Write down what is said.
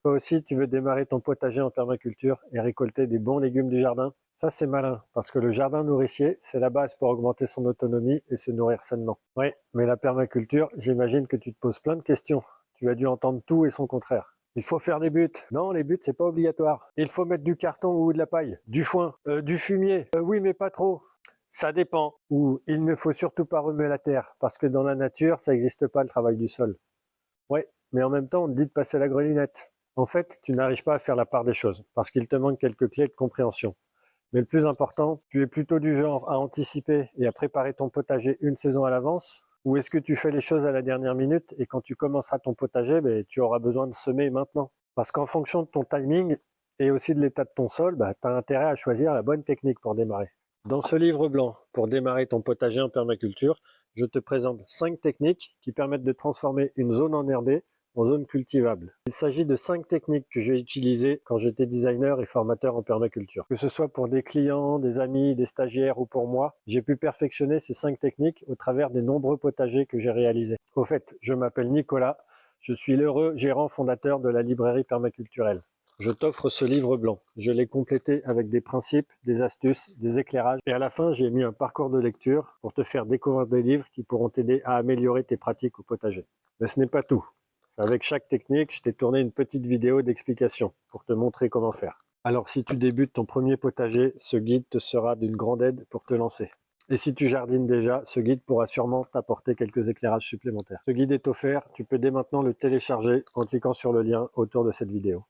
Toi aussi, tu veux démarrer ton potager en permaculture et récolter des bons légumes du jardin? Ça, c'est malin, parce que le jardin nourricier, c'est la base pour augmenter son autonomie et se nourrir sainement. Oui, mais la permaculture, j'imagine que tu te poses plein de questions. Tu as dû entendre tout et son contraire. Il faut faire des buts. Non, les buts, c'est pas obligatoire. Il faut mettre du carton ou de la paille, du foin, du fumier. Oui, mais pas trop. Ça dépend. Ou il ne faut surtout pas remuer la terre, parce que dans la nature, ça n'existe pas le travail du sol. Oui, mais en même temps, on te dit de passer la grelinette. En fait, tu n'arrives pas à faire la part des choses, parce qu'il te manque quelques clés de compréhension. Mais le plus important, tu es plutôt du genre à anticiper et à préparer ton potager une saison à l'avance? Ou est-ce que tu fais les choses à la dernière minute et quand tu commenceras ton potager, tu auras besoin de semer maintenant? Parce qu'en fonction de ton timing et aussi de l'état de ton sol, tu as intérêt à choisir la bonne technique pour démarrer. Dans ce livre blanc, pour démarrer ton potager en permaculture, je te présente 5 techniques qui permettent de transformer une zone enherbée en zone cultivable. Il s'agit de 5 techniques que j'ai utilisées quand j'étais designer et formateur en permaculture. Que ce soit pour des clients, des amis, des stagiaires ou pour moi, j'ai pu perfectionner ces 5 techniques au travers des nombreux potagers que j'ai réalisés. Au fait, je m'appelle Nicolas, je suis l'heureux gérant fondateur de la librairie permaculturelle. Je t'offre ce livre blanc. Je l'ai complété avec des principes, des astuces, des éclairages et à la fin, j'ai mis un parcours de lecture pour te faire découvrir des livres qui pourront t'aider à améliorer tes pratiques au potager. Mais ce n'est pas tout. Avec chaque technique, je t'ai tourné une petite vidéo d'explication pour te montrer comment faire. Alors si tu débutes ton premier potager, ce guide te sera d'une grande aide pour te lancer. Et si tu jardines déjà, ce guide pourra sûrement t'apporter quelques éclairages supplémentaires. Ce guide est offert, tu peux dès maintenant le télécharger en cliquant sur le lien autour de cette vidéo.